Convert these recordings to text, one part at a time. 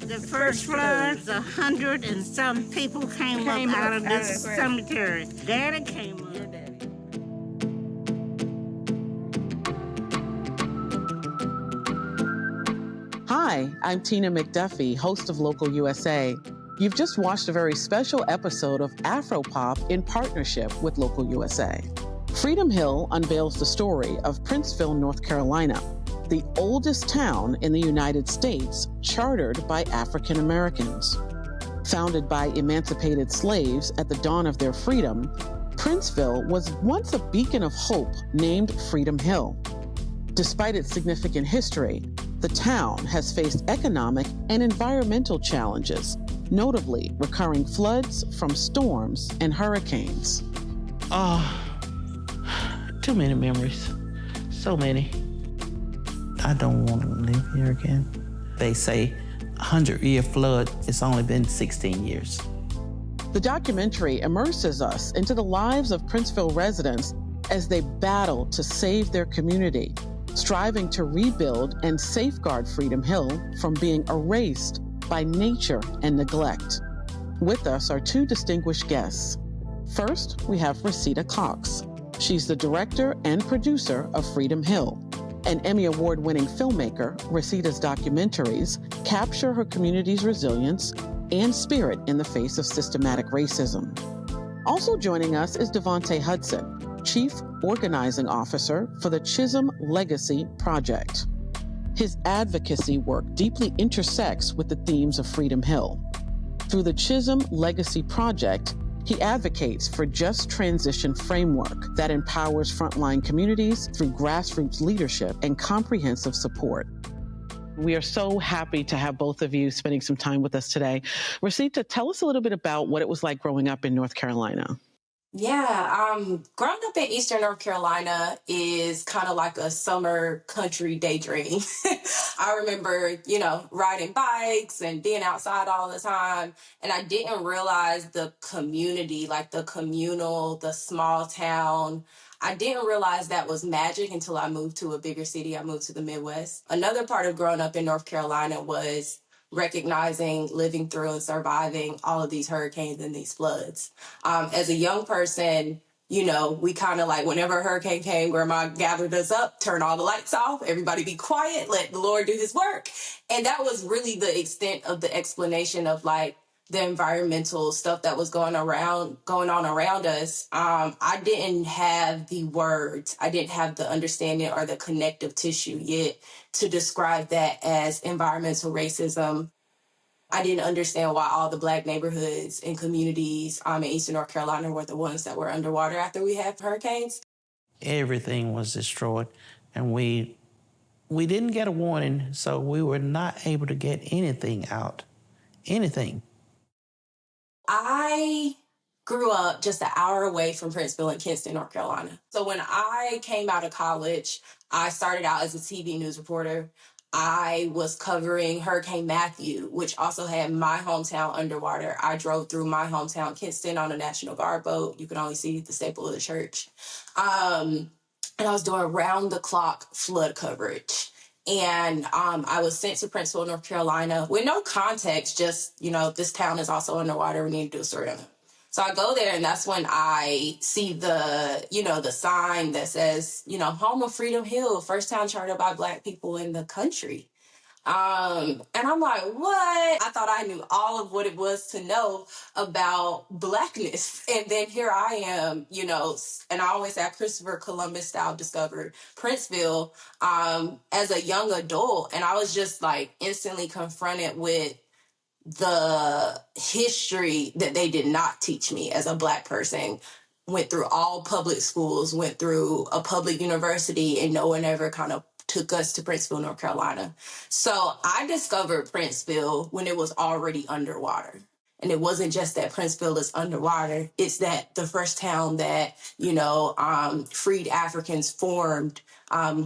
The first floods, 100 and some people came up out of this cemetery. Daddy came up. Your daddy. Hi, I'm Tina McDuffie, host of Local USA. You've just watched a very special episode of AfroPoP in partnership with Local USA. Freedom Hill unveils the story of Princeville, North Carolina, the oldest town in the United States chartered by African Americans. Founded by emancipated slaves at the dawn of their freedom, Princeville was once a beacon of hope named Freedom Hill. Despite its significant history, the town has faced economic and environmental challenges, notably recurring floods from storms and hurricanes. Too many memories. So many. I don't want to live here again. They say 100-year flood, it's only been 16 years. The documentary immerses us into the lives of Princeville residents as they battle to save their community, striving to rebuild and safeguard Freedom Hill from being erased by nature and neglect. With us are two distinguished guests. First, we have Resita Cox. She's the director and producer of Freedom Hill. An Emmy Award-winning filmmaker, Resita's documentaries capture her community's resilience and spirit in the face of systematic racism. Also joining us is DeVante Hudson, Chief Organizing Officer for the Chisholm Legacy Project. His advocacy work deeply intersects with the themes of Freedom Hill. Through the Chisholm Legacy Project, he advocates for just transition framework that empowers frontline communities through grassroots leadership and comprehensive support. We are so happy to have both of you spending some time with us today. Resita, tell us a little bit about what it was like growing up in North Carolina. Yeah, growing up in Eastern North Carolina is kind of like a summer country daydream. I remember, riding bikes and being outside all the time. And I didn't realize the community, like the communal, the small town. I didn't realize that was magic until I moved to a bigger city. I moved to the Midwest. Another part of growing up in North Carolina was recognizing, living through, and surviving all of these hurricanes and these floods. As a young person, we kind of like whenever a hurricane came, Grandma gathered us up, turn all the lights off, everybody be quiet, let the Lord do his work. And that was really the extent of the explanation of like the environmental stuff that was going on around us. I didn't have the words, I didn't have the understanding or the connective tissue yet to describe that as environmental racism. I didn't understand why all the Black neighborhoods and communities in Eastern North Carolina were the ones that were underwater after we had hurricanes. Everything was destroyed, and we didn't get a warning, so we were not able to get anything out. Anything. I grew up just an hour away from Princeville in Kinston, North Carolina. So when I came out of college, I started out as a TV news reporter. I was covering Hurricane Matthew, which also had my hometown underwater. I drove through my hometown, Kinston, on a National Guard boat. You can only see the staple of the church. And I was doing round-the-clock flood coverage. And I was sent to Princeville, North Carolina with no context, just, this town is also underwater. We need to do a story on it. So I go there, and that's when I see the sign that says, home of Freedom Hill, first town chartered by Black people in the country. And I'm like, what? I thought I knew all of what it was to know about Blackness. And then here I am, and I always say Christopher Columbus style discovered Princeville as a young adult. And I was just like instantly confronted with the history that they did not teach me as a Black person. Went through all public schools, went through a public university, and no one ever kind of took us to Princeville, North Carolina. So I discovered Princeville when it was already underwater. And it wasn't just that Princeville is underwater. It's that the first town that, freed Africans formed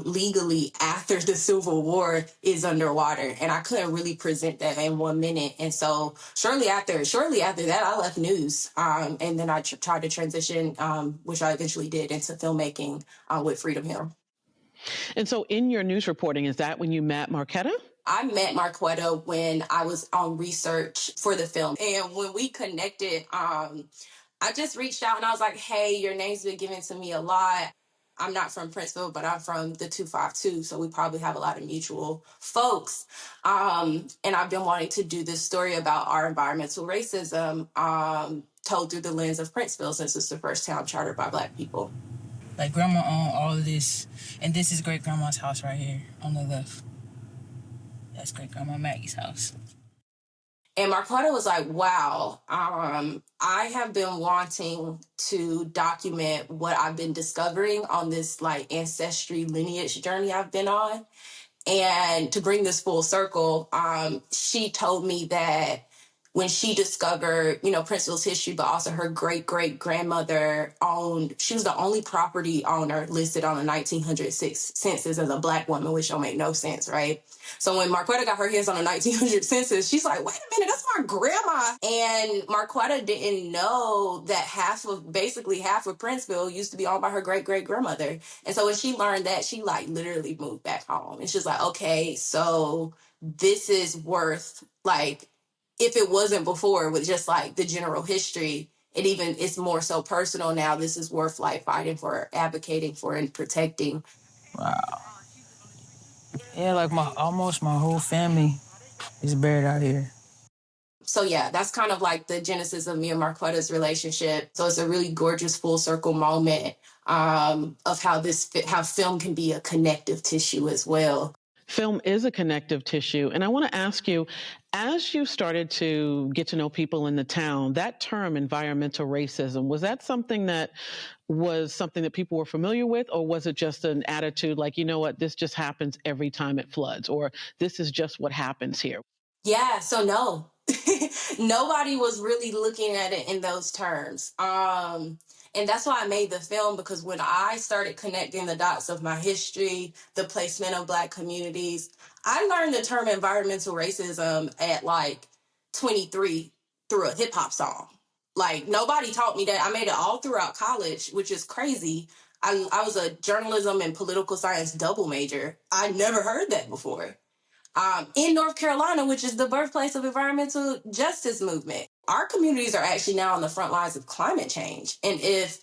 legally after the Civil War is underwater. And I couldn't really present that in 1 minute. And so shortly after that, I left news. And then I tried to transition, which I eventually did, into filmmaking with Freedom Hill. And so in your news reporting, is that when you met Marquetta? I met Marquetta when I was on research for the film. And when we connected, I just reached out and I was like, hey, your name's been given to me a lot. I'm not from Princeville, but I'm from the 252, so we probably have a lot of mutual folks. And I've been wanting to do this story about our environmental racism told through the lens of Princeville since it's the first town chartered by Black people. Like, Grandma owned all of this, and this is great-grandma's house right here on the left. That's great-grandma Maggie's house. And Marquetta was like, wow, I have been wanting to document what I've been discovering on this like ancestry lineage journey I've been on. And to bring this full circle, she told me that when she discovered, Princeville's history, but also her great-great-grandmother she was the only property owner listed on the 1906 census as a Black woman, which don't make no sense, right? So when Marquetta got her hands on the 1900 census, she's like, wait a minute, that's my grandma. And Marquetta didn't know that half of Princeville used to be owned by her great-great-grandmother. And so when she learned that, she like literally moved back home. And she's like, okay, so this is worth like, if it wasn't before with just like the general history, it's more so personal now. This is worth like fighting for, advocating for, and protecting. Wow. Yeah, like almost my whole family is buried out here. So yeah, that's kind of like the genesis of me and Marquetta's relationship. So it's a really gorgeous full circle moment of how film can be a connective tissue as well. Film is a connective tissue. And I want to ask you, as you started to get to know people in the town, that term environmental racism, was that something that people were familiar with? Or was it just an attitude like, you know what, this just happens every time it floods, or this is just what happens here? Yeah, so no. Nobody was really looking at it in those terms. And that's why I made the film, because when I started connecting the dots of my history, the placement of Black communities, I learned the term environmental racism at like 23 through a hip hop song. Like nobody taught me that. I made it all throughout college, which is crazy. I was a journalism and political science double major. I never heard that before. In North Carolina, which is the birthplace of environmental justice movement. Our communities are actually now on the front lines of climate change. And if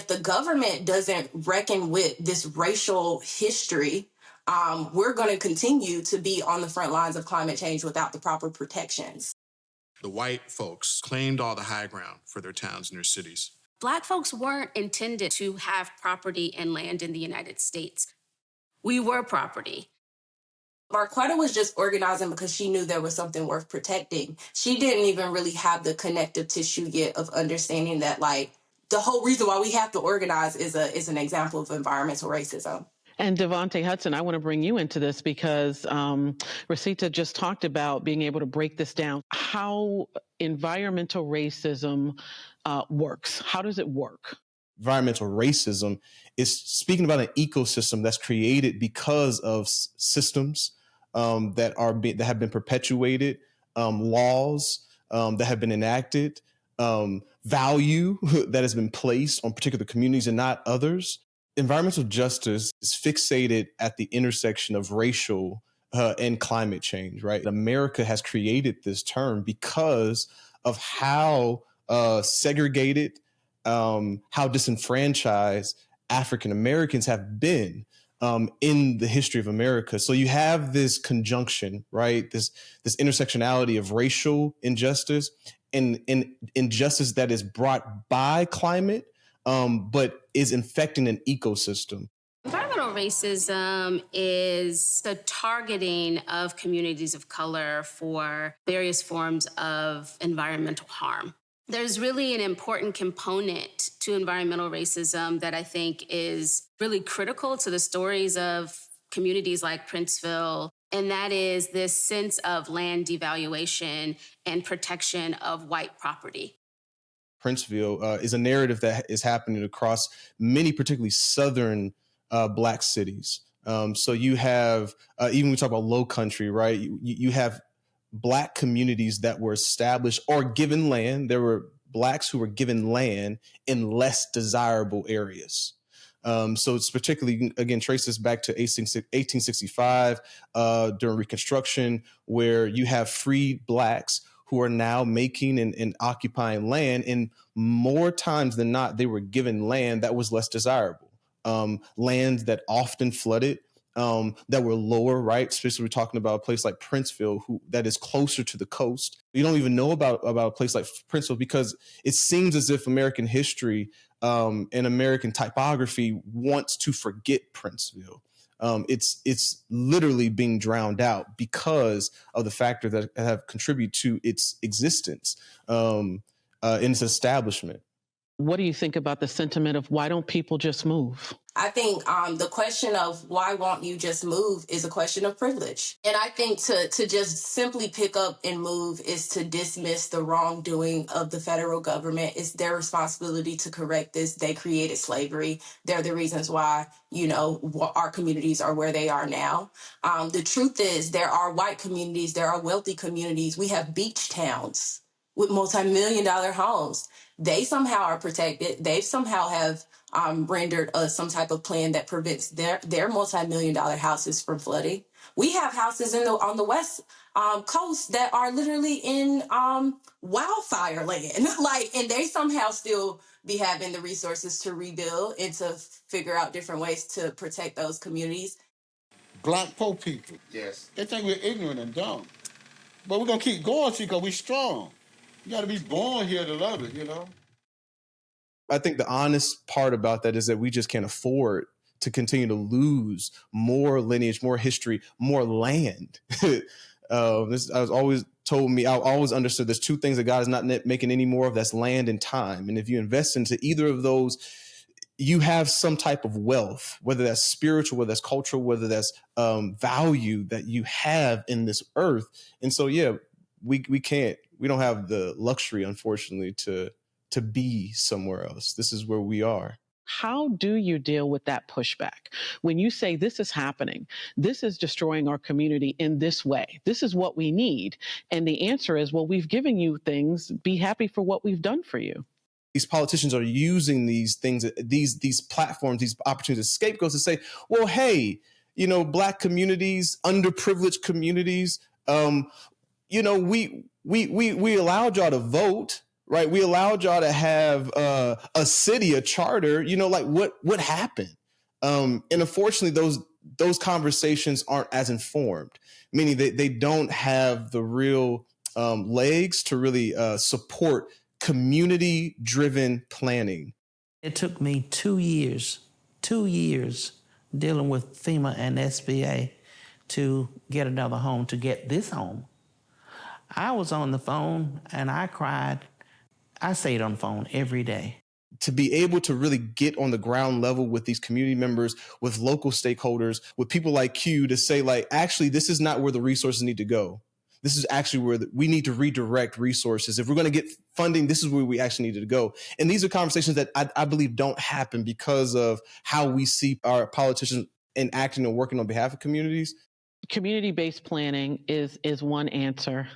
the government doesn't reckon with this racial history, we're going to continue to be on the front lines of climate change without the proper protections. The white folks claimed all the high ground for their towns and their cities. Black folks weren't intended to have property and land in the United States. We were property. Marquetta was just organizing because she knew there was something worth protecting. She didn't even really have the connective tissue yet of understanding that, like, the whole reason why we have to organize is an example of environmental racism. And DeVante Hudson, I want to bring you into this because Resita just talked about being able to break this down. How environmental racism works. How does it work? Environmental racism is speaking about an ecosystem that's created because of systems that have been perpetuated, laws that have been enacted, value that has been placed on particular communities and not others. Environmental justice is fixated at the intersection of racial and climate change, right? America has created this term because of how segregated, how disenfranchised African Americans have been in the history of America. So you have this conjunction, right? This intersectionality of racial injustice and injustice that is brought by climate, but is infecting an ecosystem. Environmental racism is the targeting of communities of color for various forms of environmental harm. There's really an important component to environmental racism that I think is really critical to the stories of communities like Princeville, and that is this sense of land devaluation and protection of white property. Princeville is a narrative that is happening across many, particularly southern Black cities. So you have, even when we talk about low country, right, you have Black communities that were established or given land. There were Blacks who were given land in less desirable areas. So it's particularly, again, trace this back to 1865 during Reconstruction, where you have freed Blacks who are now making and occupying land. And more times than not, they were given land that was less desirable, lands that often flooded, that were lower, right? Especially we're talking about a place like Princeville, that is closer to the coast. You don't even know about a place like Princeville because it seems as if American history and American typography wants to forget Princeville. It's literally being drowned out because of the factors that have contributed to its existence in its establishment. What do you think about the sentiment of why don't people just move? I think the question of why won't you just move is a question of privilege. And I think to just simply pick up and move is to dismiss the wrongdoing of the federal government. It's their responsibility to correct this. They created slavery. They're the reasons why, our communities are where they are now. The truth is there are white communities, there are wealthy communities. We have beach towns with multi-million-dollar homes. They somehow are protected. They somehow have rendered some type of plan that prevents their multi-million-dollar houses from flooding. We have houses on the west coast that are literally in wildfire land, and they somehow still be having the resources to rebuild and to figure out different ways to protect those communities. Black poor people, yes, they think we're ignorant and dumb, but we're gonna keep going because we're strong. You got to be born here to love it, I think the honest part about that is that we just can't afford to continue to lose more lineage, more history, more land. This I was always told me, I always understood there's two things that God is not making any more of, that's land and time. And if you invest into either of those, you have some type of wealth, whether that's spiritual, whether that's cultural, whether that's value that you have in this earth. And so, yeah, we don't have the luxury, unfortunately, to be somewhere else. This is where we are. How do you deal with that pushback? When you say this is happening, this is destroying our community in this way, this is what we need. And the answer is, well, we've given you things, be happy for what we've done for you. These politicians are using these things, these platforms, these opportunities as scapegoats to say, well, hey, Black communities, underprivileged communities, we allowed y'all to vote, right? We allowed y'all to have a city, a charter. What happened? And unfortunately, those conversations aren't as informed, meaning they don't have the real legs to really support community-driven planning. It took me 2 years dealing with FEMA and SBA to get another home, to get this home. I was on the phone and I cried. I stayed on the phone every day. To be able to really get on the ground level with these community members, with local stakeholders, with people like you to say, actually, this is not where the resources need to go. This is actually where we need to redirect resources. If we're going to get funding, this is where we actually needed to go. And these are conversations that I believe don't happen because of how we see our politicians enacting and working on behalf of communities. Community-based planning is one answer.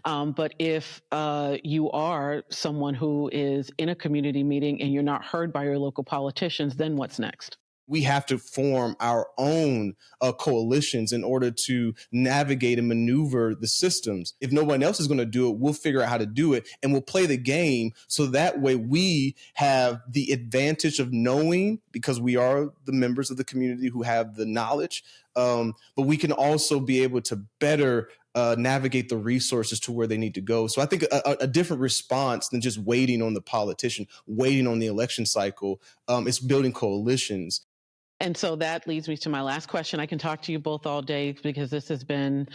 But if you are someone who is in a community meeting and you're not heard by your local politicians, then what's next? We have to form our own coalitions in order to navigate and maneuver the systems. If no one else is going to do it, we'll figure out how to do it, and we'll play the game so that way we have the advantage of knowing, because we are the members of the community who have the knowledge, but we can also be able to better navigate the resources to where they need to go. So I think a different response than just waiting on the politician, waiting on the election cycle, is building coalitions. And so that leads me to my last question. I can talk to you both all day because this has been,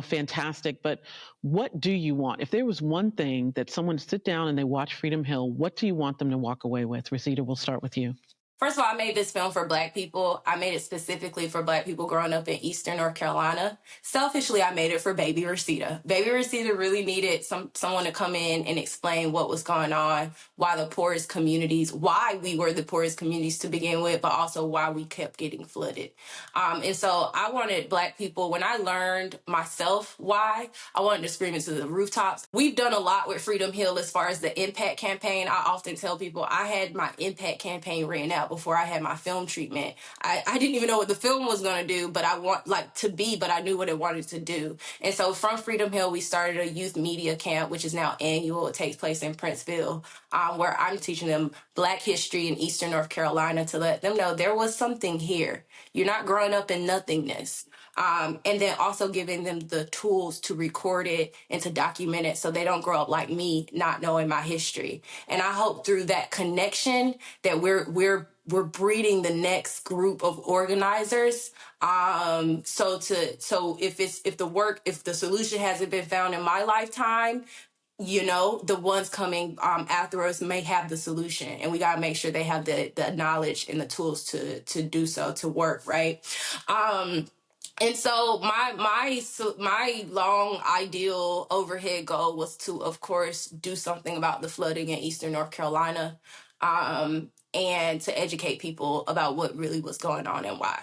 fantastic. But what do you want? If there was one thing that someone sit down and they watch Freedom Hill, what do you want them to walk away with? Resita, we'll start with you. First of all, I made this film for Black people. I made it specifically for Black people growing up in Eastern North Carolina. Selfishly, I made it for baby Resita. Baby Resita really needed someone to come in and explain what was going on, why we were the poorest communities to begin with, but also why we kept getting flooded. And so I wanted Black people, when I learned myself why, I wanted to scream into the rooftops. We've done a lot with Freedom Hill as far as the impact campaign. I often tell people I had my impact campaign written out before I had my film treatment. I didn't even know what the film was going to do, but but I knew what it wanted to do. And so from Freedom Hill, we started a youth media camp, which is now annual. It takes place in Princeville, where I'm teaching them Black history in Eastern North Carolina to let them know there was something here. You're not growing up in nothingness. And then also giving them the tools to record it and to document it so they don't grow up like me, not knowing my history. And I hope through that connection that we're breeding the next group of organizers. So if the solution hasn't been found in my lifetime, the ones coming after us may have the solution, and we got to make sure they have the knowledge and the tools to do so, to work, right? And so my long ideal overhead goal was to, of course, do something about the flooding in Eastern North Carolina, and to educate people about what really was going on and why.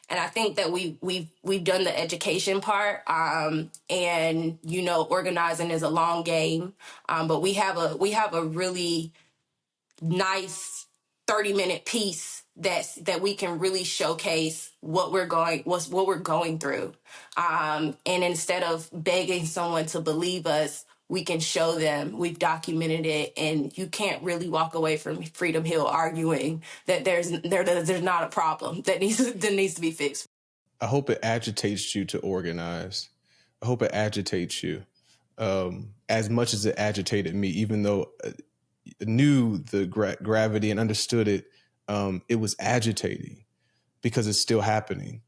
And I think that we've done the education part, and organizing is a long game, but we have a really nice 30-minute piece that we can really showcase what we're going through. And instead of begging someone to believe us, we can show them we've documented it, and you can't really walk away from Freedom Hill arguing that there's not a problem that needs to be fixed. I hope it agitates you to organize. I hope it agitates you as much as it agitated me, even though I knew the gravity and understood it. It was agitating because it's still happening.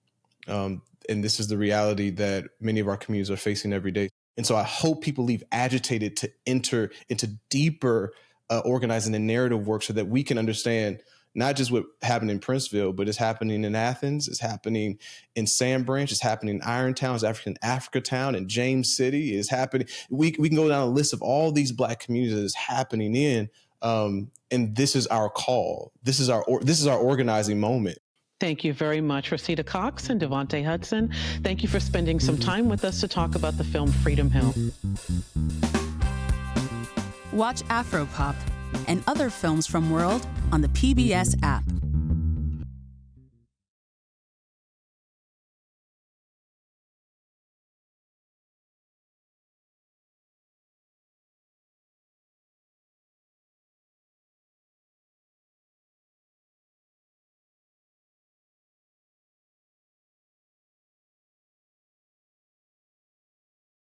And this is the reality that many of our communities are facing every day. And so I hope people leave agitated to enter into deeper organizing and narrative work so that we can understand not just what happened in Princeville, but it's happening in Athens, it's happening in Sand Branch, it's happening in Irontown, it's happening in Africatown, in James City, it's happening. We can go down a list of all these Black communities that it's happening in. And this is our call. This is our organizing moment. Thank you very much, Resita Cox and DeVante Hudson. Thank you for spending some time with us to talk about the film Freedom Hill. Watch AfroPoP and other films from World on the PBS app.